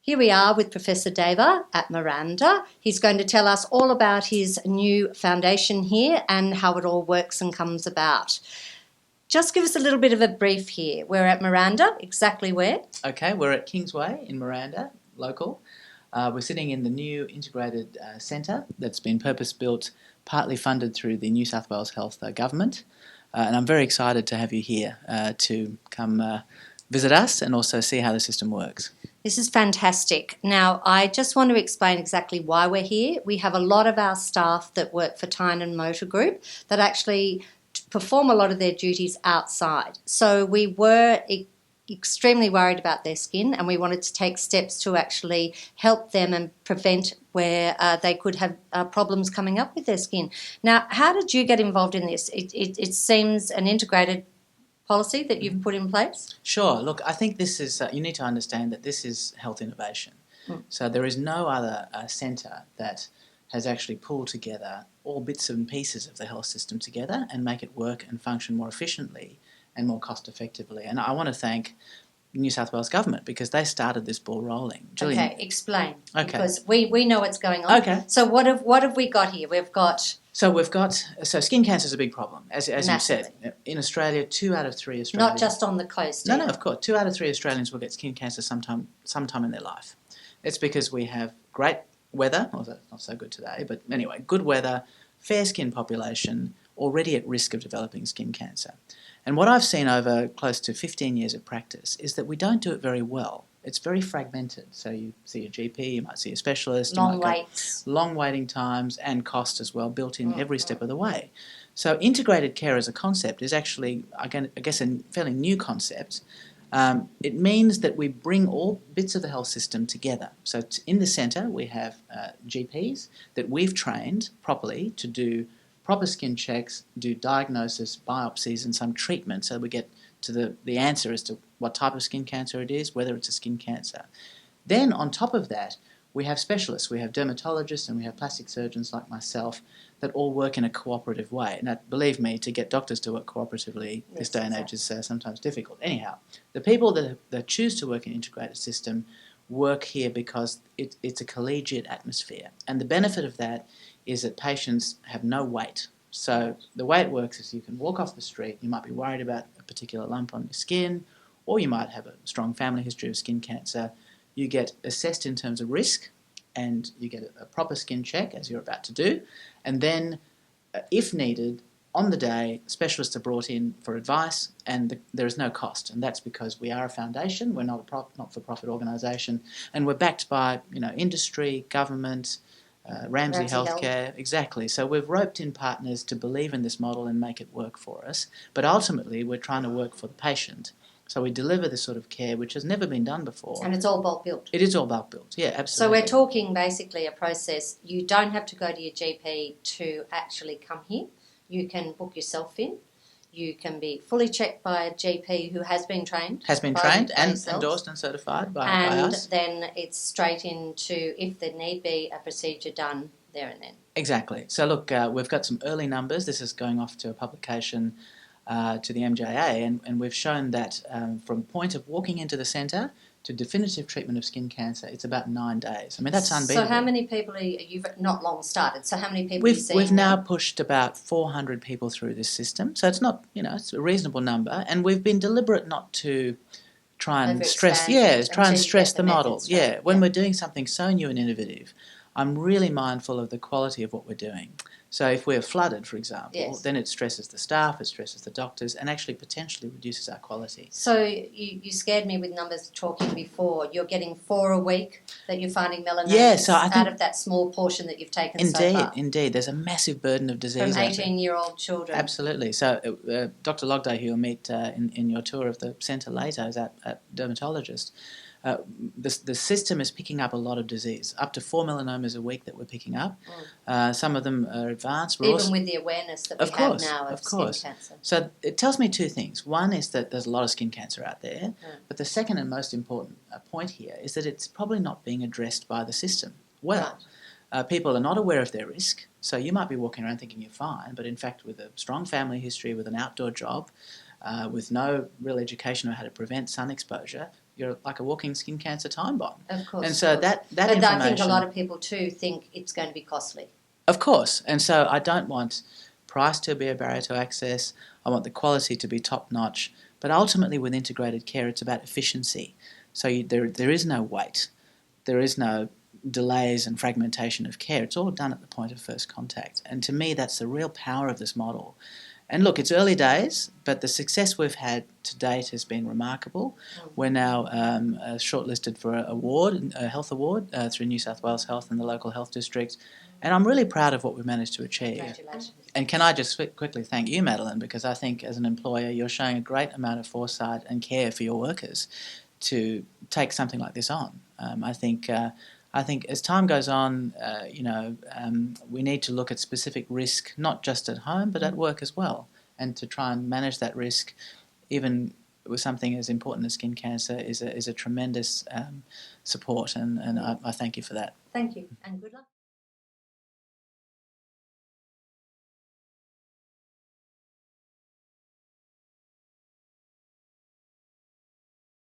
Here we are with Professor Deva at Miranda. He's going to tell us all about his new foundation here and how it all works and comes about. Just give us a little bit of a brief here. We're at Miranda, exactly where? Okay, we're at Kingsway in Miranda, local. We're sitting in the new integrated centre that's been purpose-built, partly funded through the New South Wales Health Government. And I'm very excited to have you here to come visit us and also see how the system works. This is fantastic. Now, I just want to explain exactly why we're here. We have a lot of our staff that work for Tynan Motor Group that actually perform a lot of their duties outside. So we were extremely worried about their skin, and we wanted to take steps to actually help them and prevent where they could have problems coming up with their skin. Now, how did you get involved in this? It seems an integrated policy that you've put in place? Sure. Look, I think this is, you need to understand that this is health innovation. So there is no other centre that has actually pulled together all bits and pieces of the health system together and make it work and function more efficiently and more cost effectively. And I want to thank New South Wales Government because they started this ball rolling. Gillian, okay, explain. Okay. Because we know what's going on. Okay. So what have we got here? We've got... So skin cancer is a big problem, as you Massively. said. In Australia, 2 out of 3 Australians... Not just on the coast. No, of course. 2 out of 3 Australians will get skin cancer sometime in their life. It's because we have great weather, although it's not so good today, but anyway, good weather, fair skin population, already at risk of developing skin cancer. And what I've seen over close to 15 years of practice is that we don't do it very well. It's very fragmented. So you see a GP, you might see a specialist. Long waits. Long waiting times and cost as well, built in every step of the way. So integrated care as a concept is actually, I guess, a fairly new concept. It means that we bring all bits of the health system together. So in the centre we have GPs that we've trained properly to do proper skin checks, do diagnosis, biopsies and some treatment so we get to the answer as to what type of skin cancer it is, whether it's a skin cancer. Then on top of that, we have specialists. We have dermatologists and we have plastic surgeons like myself that all work in a cooperative way. Now, believe me, to get doctors to work cooperatively this day and age is sometimes difficult. Anyhow, the people that choose to work in an integrated system work here because it's a collegiate atmosphere. And the benefit of that is that patients have no wait. So the way it works is you can walk off the street, you might be worried about a particular lump on your skin, or you might have a strong family history of skin cancer. You get assessed in terms of risk, and you get a proper skin check, as you're about to do, and then, if needed, on the day, specialists are brought in for advice, and there is no cost, and that's because we are a foundation, we're not a not-for-profit organisation, and we're backed by industry, government, Ramsay Healthcare, exactly. So we've roped in partners to believe in this model and make it work for us. But ultimately, we're trying to work for the patient. So we deliver this sort of care which has never been done before. And it's all bulk built. It is all bulk built, yeah, absolutely. So we're talking basically a process. You don't have to go to your GP to actually come here. You can book yourself in. You can be fully checked by a GP who has been trained. Has been trained and endorsed and certified by us. And then it's straight into, if there need be, a procedure done there and then. Exactly. So look, we've got some early numbers. This is going off to a publication to the MJA, and we've shown that from point of walking into the centre to definitive treatment of skin cancer, it's about 9 days. I mean, that's unbeatable. So how many people you've not long started, so how many people are you seeing? We've now pushed about 400 people through this system, so it's not, it's a reasonable number, and we've been deliberate not to try and stress the model. When we're doing something so new and innovative, I'm really mindful of the quality of what we're doing. So if we're flooded, for example, then it stresses the staff, it stresses the doctors, and actually potentially reduces our quality. So you scared me with numbers talking before. You're getting 4 a week that you're finding melanomas out of that small portion that you've taken so far. Indeed. There's a massive burden of disease. From 18-year-old children. Absolutely. So Dr. Logday, who you'll meet in your tour of the centre later, is at dermatologist. The system is picking up a lot of disease, up to 4 melanomas a week that we're picking up. Some of them are advanced. With the awareness that we have now of skin cancer. So it tells me 2 things. One is that there's a lot of skin cancer out there, but the second and most important point here is that it's probably not being addressed by the system well. Right. People are not aware of their risk, so you might be walking around thinking you're fine, but in fact with a strong family history, with an outdoor job, with no real education on how to prevent sun exposure, you're like a walking skin cancer time bomb. Of course. And so that but information, I think a lot of people too think it's going to be costly. of course. And so I don't want price to be a barrier to access. I want the quality to be top notch. But ultimately, with integrated care, it's about efficiency. So there is no wait. There is no delays and fragmentation of care. It's all done at the point of first contact. And to me, that's the real power of this model. And look, it's early days, but the success we've had to date has been remarkable. We're now shortlisted for a health award through New South Wales Health and the local health district. And I'm really proud of what we've managed to achieve. Congratulations. And can I just quickly thank you, Madeline, because I think as an employer you're showing a great amount of foresight and care for your workers to take something like this on. I think as time goes on, we need to look at specific risk, not just at home, but at work as well, and to try and manage that risk, even with something as important as skin cancer, is a tremendous support, and I thank you for that. Thank you, and good luck.